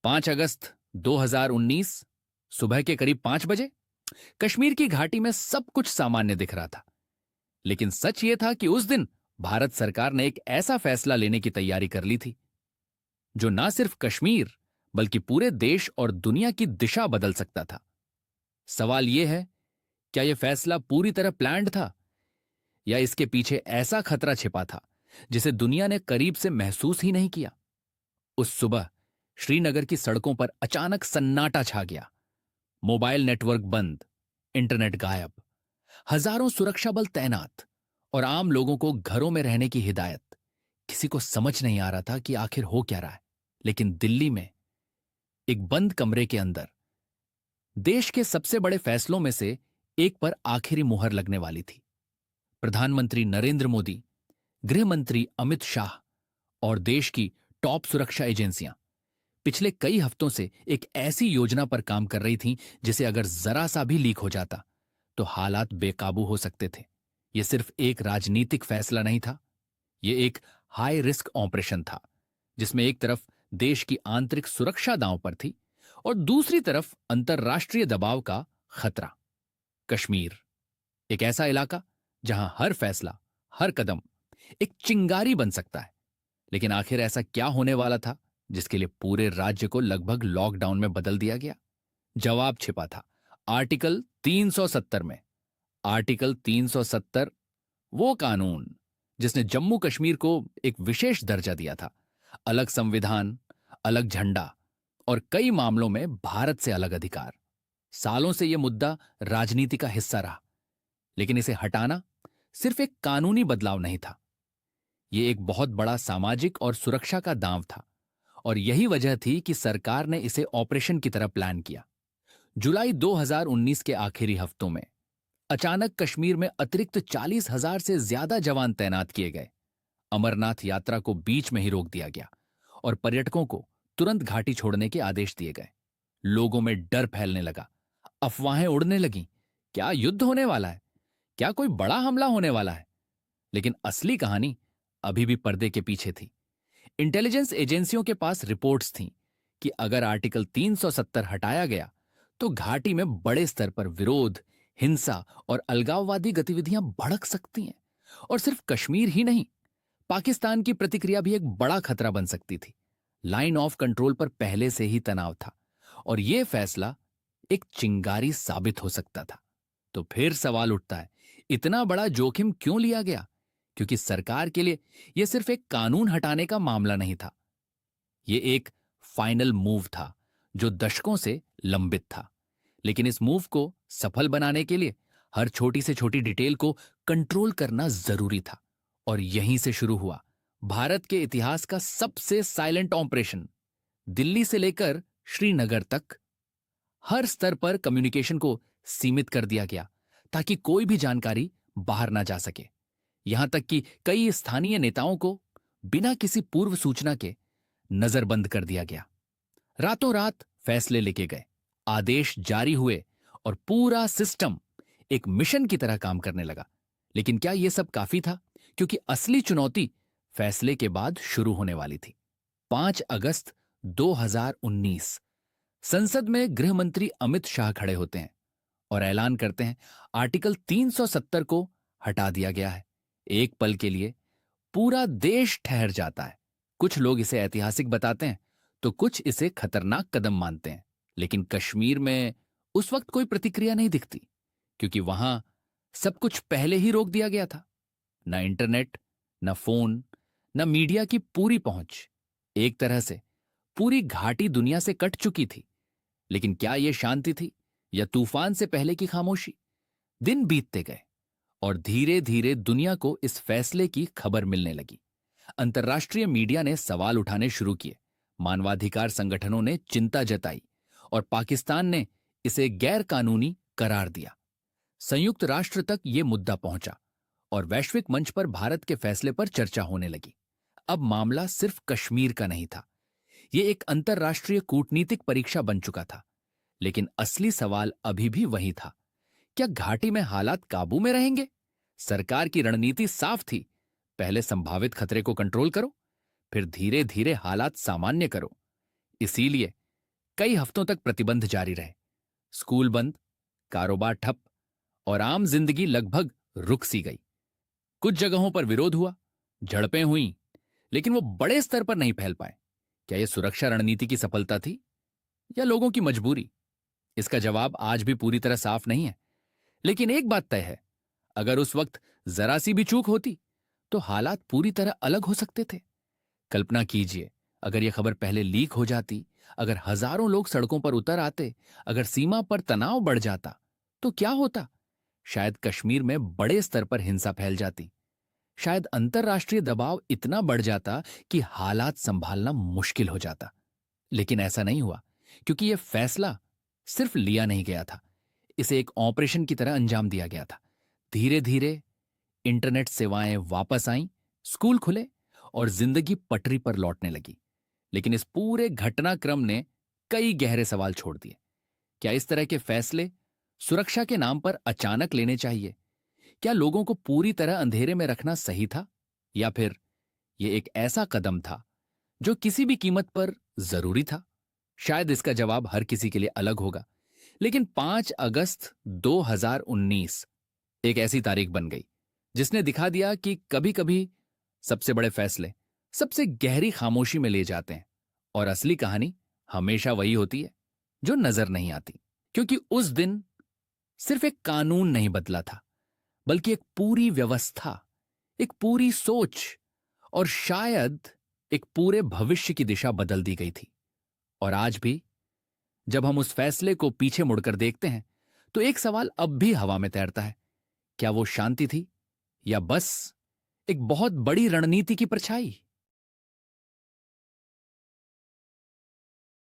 5 अगस्त 2019 सुबह के करीब 5 बजे कश्मीर की घाटी में सब कुछ सामान्य दिख रहा था। लेकिन सच यह था कि उस दिन भारत सरकार ने एक ऐसा फैसला लेने की तैयारी कर ली थी जो ना सिर्फ कश्मीर बल्कि पूरे देश और दुनिया की दिशा बदल सकता था। सवाल यह है, क्या यह फैसला पूरी तरह प्लान्ड था या इसके पीछे ऐसा खतरा छिपा था जिसे दुनिया ने करीब से महसूस ही नहीं किया। उस सुबह श्रीनगर की सड़कों पर अचानक सन्नाटा छा गया। मोबाइल नेटवर्क बंद, इंटरनेट गायब, हजारों सुरक्षा बल तैनात और आम लोगों को घरों में रहने की हिदायत। किसी को समझ नहीं आ रहा था कि आखिर हो क्या रहा है। लेकिन दिल्ली में एक बंद कमरे के अंदर देश के सबसे बड़े फैसलों में से एक पर आखिरी मुहर लगने वाली थी। प्रधानमंत्री नरेंद्र मोदी, गृह मंत्री अमित शाह और देश की टॉप सुरक्षा एजेंसियां पिछले कई हफ्तों से एक ऐसी योजना पर काम कर रही थीं जिसे अगर जरा सा भी लीक हो जाता तो हालात बेकाबू हो सकते थे। यह सिर्फ एक राजनीतिक फैसला नहीं था, यह एक हाई रिस्क ऑपरेशन था जिसमें एक तरफ देश की आंतरिक सुरक्षा दांव पर थी और दूसरी तरफ अंतर्राष्ट्रीय दबाव का खतरा। कश्मीर, एक ऐसा इलाका जहां हर फैसला, हर कदम एक चिंगारी बन सकता है। लेकिन आखिर ऐसा क्या होने वाला था जिसके लिए पूरे राज्य को लगभग लॉकडाउन में बदल दिया गया? जवाब छिपा था आर्टिकल 370 में। आर्टिकल 370, वो कानून जिसने जम्मू कश्मीर को एक विशेष दर्जा दिया था, अलग संविधान, अलग झंडा और कई मामलों में भारत से अलग अधिकार। सालों से यह मुद्दा राजनीति का हिस्सा रहा, लेकिन इसे हटाना सिर्फ एक कानूनी बदलाव नहीं था, यह एक बहुत बड़ा सामाजिक और सुरक्षा का दांव था। और यही वजह थी कि सरकार ने इसे ऑपरेशन की तरह प्लान किया। जुलाई 2019 के आखिरी हफ्तों में अचानक कश्मीर में अतिरिक्त 40,000 से ज्यादा जवान तैनात किए गए। अमरनाथ यात्रा को बीच में ही रोक दिया गया और पर्यटकों को तुरंत घाटी छोड़ने के आदेश दिए गए। लोगों में डर फैलने लगा, अफवाहें उड़ने लगीं। क्या युद्ध होने वाला है? क्या कोई बड़ा हमला होने वाला है? लेकिन असली कहानी अभी भी पर्दे के पीछे थी। इंटेलिजेंस एजेंसियों के पास रिपोर्ट्स थीं कि अगर आर्टिकल 370 हटाया गया तो घाटी में बड़े स्तर पर विरोध, हिंसा और अलगाववादी गतिविधियां भड़क सकती हैं। और सिर्फ कश्मीर ही नहीं, पाकिस्तान की प्रतिक्रिया भी एक बड़ा खतरा बन सकती थी। लाइन ऑफ कंट्रोल पर पहले से ही तनाव था और यह फैसला एक चिंगारी साबित हो सकता था। तो फिर सवाल उठता है, इतना बड़ा जोखिम क्यों लिया गया? क्योंकि सरकार के लिए यह सिर्फ एक कानून हटाने का मामला नहीं था, यह एक फाइनल मूव था जो दशकों से लंबित था। लेकिन इस मूव को सफल बनाने के लिए हर छोटी से छोटी डिटेल को कंट्रोल करना जरूरी था। और यहीं से शुरू हुआ भारत के इतिहास का सबसे साइलेंट ऑपरेशन। दिल्ली से लेकर श्रीनगर तक हर स्तर पर कम्युनिकेशन को सीमित कर दिया गया ताकि कोई भी जानकारी बाहर ना जा सके। यहां तक कि कई स्थानीय नेताओं को बिना किसी पूर्व सूचना के नजरबंद कर दिया गया। रातों रात फैसले लेके गए, आदेश जारी हुए और पूरा सिस्टम एक मिशन की तरह काम करने लगा। लेकिन क्या यह सब काफी था? क्योंकि असली चुनौती फैसले के बाद शुरू होने वाली थी। 5 अगस्त 2019 संसद में गृह मंत्री अमित शाह खड़े होते हैं और ऐलान करते हैं आर्टिकल 370 को हटा दिया गया है। एक पल के लिए पूरा देश ठहर जाता है। कुछ लोग इसे ऐतिहासिक बताते हैं तो कुछ इसे खतरनाक कदम मानते हैं। लेकिन कश्मीर में उस वक्त कोई प्रतिक्रिया नहीं दिखती, क्योंकि वहां सब कुछ पहले ही रोक दिया गया था। न इंटरनेट, न फोन, न मीडिया की पूरी पहुंच। एक तरह से पूरी घाटी दुनिया से कट चुकी थी। लेकिन क्या यह शांति थी या तूफान से पहले की खामोशी? दिन बीतते गए और धीरे धीरे दुनिया को इस फैसले की खबर मिलने लगी। अंतर्राष्ट्रीय मीडिया ने सवाल उठाने शुरू किए, मानवाधिकार संगठनों ने चिंता जताई और पाकिस्तान ने इसे गैर कानूनी करार दिया। संयुक्त राष्ट्र तक यह मुद्दा पहुंचा और वैश्विक मंच पर भारत के फैसले पर चर्चा होने लगी। अब मामला सिर्फ कश्मीर का नहीं था, यह एक अंतर्राष्ट्रीय कूटनीतिक परीक्षा बन चुका था। लेकिन असली सवाल अभी भी वही था, क्या घाटी में हालात काबू में रहेंगे? सरकार की रणनीति साफ थी, पहले संभावित खतरे को कंट्रोल करो, फिर धीरे धीरे हालात सामान्य करो। इसीलिए कई हफ्तों तक प्रतिबंध जारी रहे। स्कूल बंद, कारोबार ठप और आम जिंदगी लगभग रुक सी गई। कुछ जगहों पर विरोध हुआ, झड़पें हुई, लेकिन वो बड़े स्तर पर नहीं फैल पाए। क्या यह सुरक्षा रणनीति की सफलता थी या लोगों की मजबूरी? इसका जवाब आज भी पूरी तरह साफ नहीं है। लेकिन एक बात तय है, अगर उस वक्त जरा सी भी चूक होती तो हालात पूरी तरह अलग हो सकते थे। कल्पना कीजिए, अगर यह खबर पहले लीक हो जाती, अगर हजारों लोग सड़कों पर उतर आते, अगर सीमा पर तनाव बढ़ जाता, तो क्या होता? शायद कश्मीर में बड़े स्तर पर हिंसा फैल जाती। शायद अंतर्राष्ट्रीय दबाव इतना बढ़ जाता कि हालात संभालना मुश्किल हो जाता। लेकिन ऐसा नहीं हुआ, क्योंकि यह फैसला सिर्फ लिया नहीं गया था, इसे एक ऑपरेशन की तरह अंजाम दिया गया था। धीरे धीरे इंटरनेट सेवाएं वापस आईं, स्कूल खुले और जिंदगी पटरी पर लौटने लगी। लेकिन इस पूरे घटनाक्रम ने कई गहरे सवाल छोड़ दिए। क्या इस तरह के फैसले सुरक्षा के नाम पर अचानक लेने चाहिए? क्या लोगों को पूरी तरह अंधेरे में रखना सही था, या फिर यह एक ऐसा कदम था जो किसी भी कीमत पर जरूरी था? शायद इसका जवाब हर किसी के लिए अलग होगा। लेकिन 5 अगस्त 2019 एक ऐसी तारीख बन गई जिसने दिखा दिया कि कभी कभी सबसे बड़े फैसले सबसे गहरी खामोशी में ले जाते हैं, और असली कहानी हमेशा वही होती है जो नजर नहीं आती। क्योंकि उस दिन सिर्फ एक कानून नहीं बदला था, बल्कि एक पूरी व्यवस्था, एक पूरी सोच और शायद एक पूरे भविष्य की दिशा बदल दी गई थी। और आज भी जब हम उस फैसले को पीछे मुड़कर देखते हैं, तो एक सवाल अब भी हवा में तैरता है, क्या वो शांति थी या बस एक बहुत बड़ी रणनीति की परछाई?